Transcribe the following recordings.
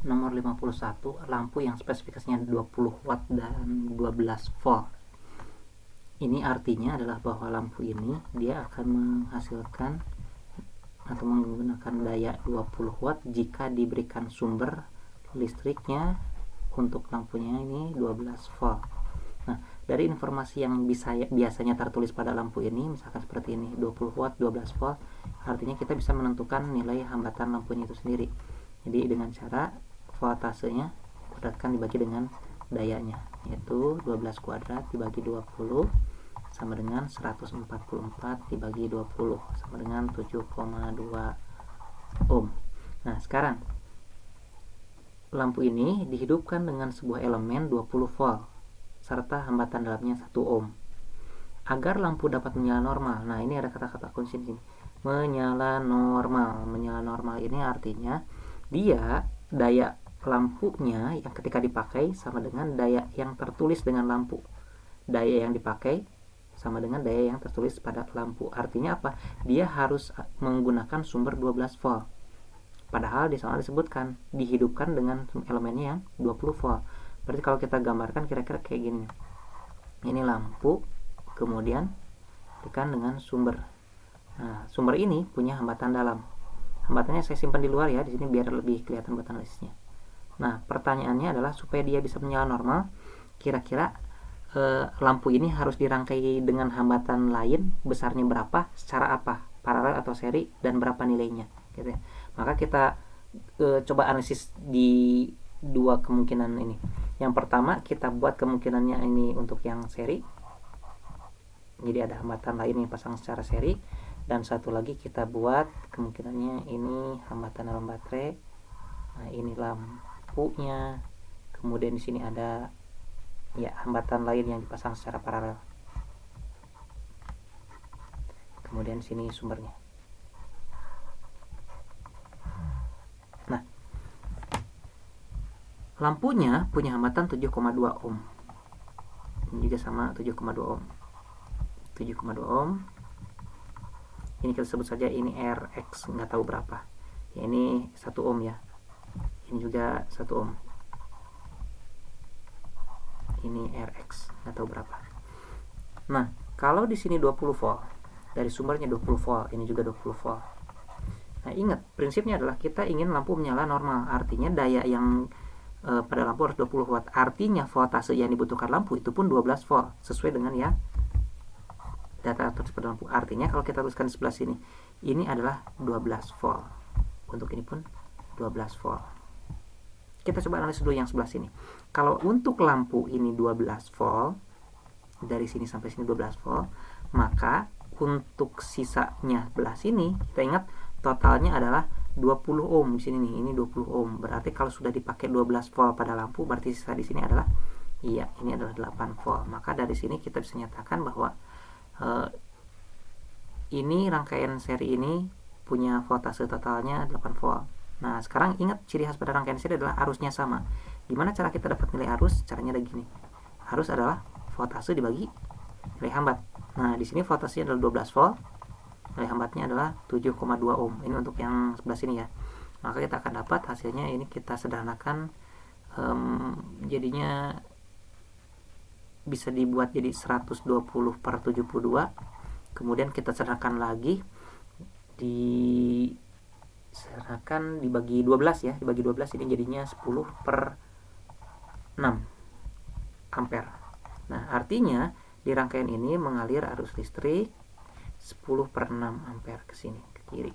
nomor 51, lampu yang spesifikasinya 20 watt dan 12 volt. Ini artinya adalah bahwa lampu ini dia akan menghasilkan atau menggunakan daya 20 watt jika diberikan sumber listriknya untuk lampunya ini 12 volt. Nah, dari informasi yang biasanya tertulis pada lampu ini, misalkan seperti ini, 20 watt, 12 volt, artinya kita bisa menentukan nilai hambatan lampunya itu sendiri. Jadi dengan cara voltasenya kuadratkan dibagi dengan dayanya, yaitu 12 kuadrat dibagi 20 sama dengan 144 dibagi 20 sama dengan 7,2 ohm. Nah, sekarang lampu ini dihidupkan dengan sebuah elemen 20 volt serta hambatan dalamnya 1 ohm. Agar lampu dapat menyala normal. Nah, ini ada kata-kata kunci di sini. Menyala normal. Menyala normal ini artinya dia daya lampunya yang ketika dipakai sama dengan daya yang tertulis dengan lampu. Daya yang dipakai sama dengan daya yang tertulis pada lampu. Artinya apa? Dia harus menggunakan sumber 12 volt. Padahal di sana disebutkan dihidupkan dengan elemennya yang 20 volt. Berarti kalau kita gambarkan kira-kira kayak gini. Ini lampu, kemudian tekan dengan sumber. Nah, sumber ini punya hambatan dalam. Hambatannya saya simpan di luar ya, di sini biar lebih kelihatan buat analisisnya. Nah, pertanyaannya adalah supaya dia bisa menyala normal, kira-kira lampu ini harus dirangkai dengan hambatan lain, besarnya berapa, secara apa, paralel atau seri, dan berapa nilainya, gitu ya. Maka kita coba analisis di dua kemungkinan ini. Yang pertama kita buat kemungkinannya ini untuk yang seri, jadi ada hambatan lain yang pasang secara seri, dan satu lagi kita buat kemungkinannya ini hambatan dalam baterai. Nah, ini lampunya, kemudian di sini ada ya hambatan lain yang dipasang secara paralel, kemudian sini sumbernya. Nah, lampunya punya hambatan 7,2 ohm. Ini juga sama 7,2 ohm. 7,2 ohm. Ini kita sebut saja ini Rx, nggak tahu berapa. Ya, ini 1 ohm ya. Ini juga 1 ohm. Ini Rx, nggak tahu berapa. Nah, kalau di sini 20 volt, dari sumbernya 20 volt, ini juga 20 volt. Nah, ingat, prinsipnya adalah kita ingin lampu menyala normal. Artinya daya yang pada lampu harus 20 watt. Artinya voltase yang dibutuhkan lampu itu pun 12 volt, sesuai dengan ya data tertulis pada lampu. Artinya kalau kita tuliskan di sebelah sini, ini adalah 12 volt. Untuk ini pun 12 volt. Kita coba analisis dulu yang sebelah sini. Kalau untuk lampu ini 12 volt, dari sini sampai sini 12 volt, maka untuk sisanya sebelah sini, kita ingat totalnya adalah 20 ohm di sini nih. Ini 20 ohm. Berarti kalau sudah dipakai 12 volt pada lampu, berarti sisa di sini adalah iya, ini adalah 8 volt. Maka dari sini kita bisa nyatakan bahwa ini rangkaian seri ini punya voltase totalnya 8 volt. Nah, sekarang ingat ciri khas pada rangkaian seri adalah arusnya sama. Gimana cara kita dapat nilai arus? Caranya ada gini. Arus adalah voltase dibagi nilai hambat. Nah, di sini voltasenya adalah 12 volt. Nilai hambatnya adalah 7,2 ohm. Ini untuk yang sebelah sini ya. Maka kita akan dapat hasilnya ini kita sederhanakan, jadinya bisa dibuat jadi 120 per 72. Kemudian kita sederhanakan lagi, disederhanakan dibagi 12 ya. Dibagi 12 ini jadinya 10 per 6 ampere. Nah, artinya di rangkaian ini mengalir arus listrik 10 per 6 ampere ke sini, ke kiri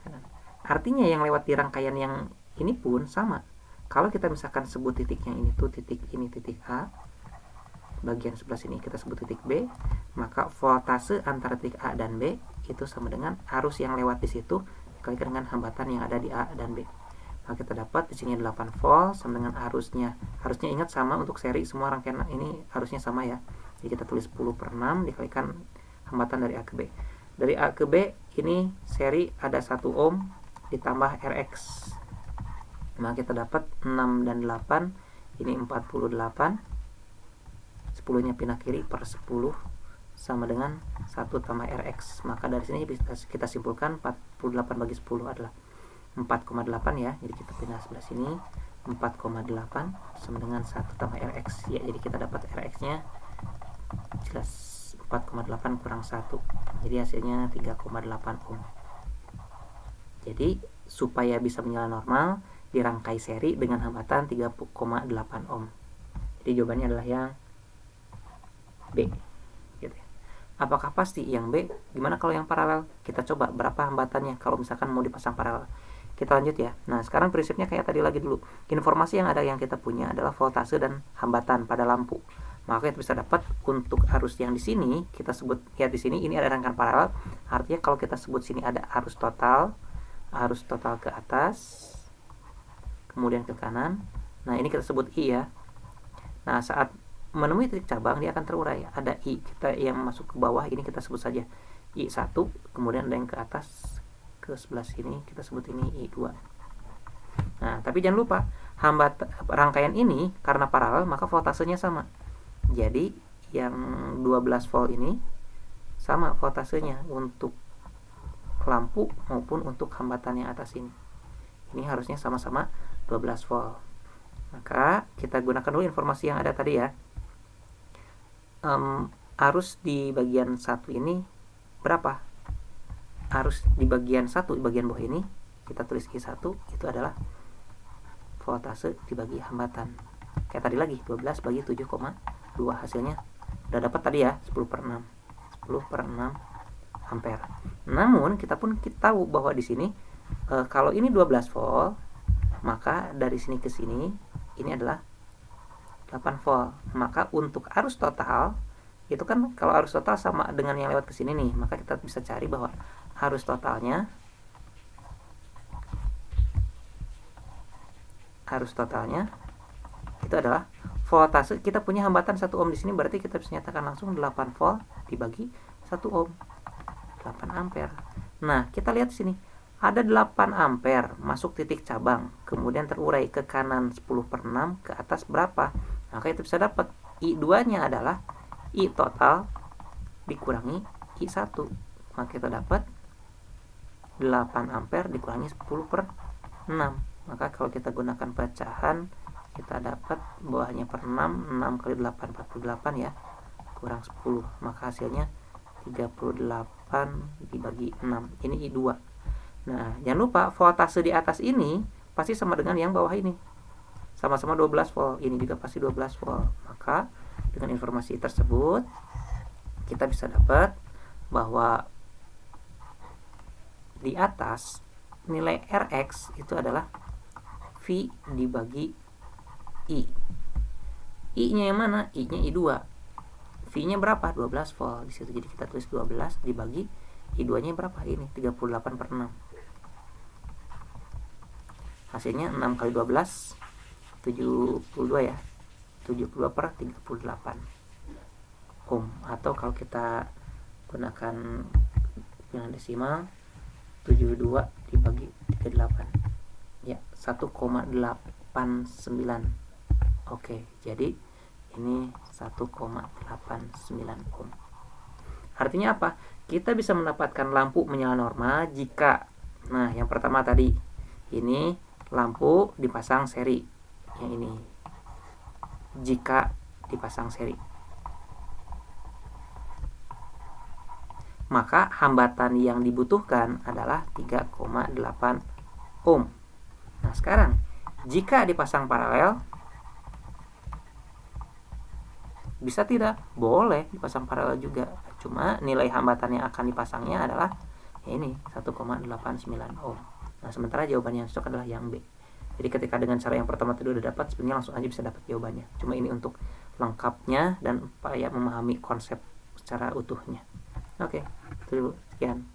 kanan. Artinya yang lewat di rangkaian yang ini pun sama. Kalau kita misalkan sebut titiknya ini tuh titik ini titik A, bagian sebelah sini kita sebut titik B, maka voltase antara titik A dan B itu sama dengan arus yang lewat di situ dikalikan dengan hambatan yang ada di A dan B. Maka kita dapat di sini 8 volt sama dengan arusnya. Harusnya ingat sama untuk seri, semua rangkaian ini harusnya sama ya. Jadi kita tulis 10 per 6 dikalikan hambatan dari A ke B. Dari A ke B ini seri ada 1 ohm ditambah Rx. Maka kita dapat 6 dan 8 ini 48. 10-nya pindah kiri per 10 sama dengan 1 tambah Rx. Maka dari sini bisa kita simpulkan 48 bagi 10 adalah 4,8 ya. Jadi kita pindah sebelah sini. 4,8 sama dengan 1 tambah Rx ya. Jadi kita dapat Rx nya jelas 4,8 kurang 1, jadi hasilnya 3,8 ohm. Jadi supaya bisa menyala normal dirangkai seri dengan hambatan 3,8 ohm. Jadi jawabannya adalah yang B gitu ya. Apakah pasti yang B? Gimana kalau yang paralel? Kita coba berapa hambatannya kalau misalkan mau dipasang paralel. Kita lanjut ya. Nah, sekarang prinsipnya kayak tadi lagi dulu. Informasi yang ada yang kita punya adalah voltase dan hambatan pada lampu. Maka kita bisa dapat untuk arus yang di sini kita sebut ya, di sini ini ada rangkaian paralel. Artinya kalau kita sebut sini ada arus total ke atas, kemudian ke kanan. Nah, ini kita sebut I ya. Nah, saat menemui titik cabang dia akan terurai. Ada I kita yang masuk ke bawah, ini kita sebut saja I1, kemudian ada yang ke atas ke sebelah sini kita sebut ini I2. Nah, tapi jangan lupa rangkaian ini karena paralel maka voltasenya sama. Jadi yang 12 volt ini sama voltasenya untuk lampu maupun untuk hambatan yang atas ini. Ini harusnya sama-sama 12 volt. Maka kita gunakan dulu informasi yang ada tadi ya. Arus di bagian 1 ini berapa? Arus di bagian 1, di bagian bawah ini kita tulis I1 itu adalah voltase dibagi hambatan. Kayak tadi lagi 12 bagi 7,2 hasilnya udah dapat tadi ya 10/6 ampere. Namun kita tahu bahwa di sini kalau ini 12 volt maka dari sini ke sini ini adalah 8 volt. Maka untuk arus total itu kan kalau arus total sama dengan yang lewat ke sini nih, maka kita bisa cari bahwa arus totalnya itu adalah voltase. Kita punya hambatan 1 ohm di sini, berarti kita bisa nyatakan langsung 8 volt dibagi 1 ohm, 8 ampere. Nah, kita lihat di sini ada 8 ampere masuk titik cabang, kemudian terurai ke kanan 10/6, ke atas berapa? Maka itu bisa dapat I2-nya adalah I total dikurangi I1. Maka kita dapat 8 ampere dikurangi 10/6. Maka kalau kita gunakan pecahan kita dapat bawahnya per 6, 6 kali 8 48 ya, kurang 10. Maka hasilnya 38 dibagi 6. Ini I2. Nah, jangan lupa voltase di atas ini pasti sama dengan yang bawah ini. Sama-sama 12 volt. Ini juga pasti 12 volt. Maka dengan informasi tersebut kita bisa dapat bahwa di atas nilai Rx itu adalah V dibagi I. I-nya yang mana? I-nya I2. V-nya berapa? 12 volt di situ. Jadi kita tulis 12 dibagi I2-nya berapa? Ini 38/6. Hasilnya 6 kali 12 72 ya. 72/38 ohm, atau kalau kita gunakan bilangan desimal 72 dibagi 38 ya 1,89. Oke, jadi ini 1,89 ohm. Artinya apa? Kita bisa mendapatkan lampu menyala normal jika, nah yang pertama tadi ini lampu dipasang seri, yang ini jika dipasang seri, maka hambatan yang dibutuhkan adalah 3,8 ohm. Nah, sekarang jika dipasang paralel, bisa tidak? Boleh dipasang paralel juga. Cuma nilai hambatan yang akan dipasangnya adalah ya ini 1,89 ohm. Nah, sementara jawabannya yang cocok adalah yang B. Jadi ketika dengan cara yang pertama tadi udah dapat, sebenarnya langsung aja bisa dapat jawabannya. Cuma ini untuk lengkapnya dan upaya memahami konsep secara utuhnya. Oke, itu dulu. Sekian.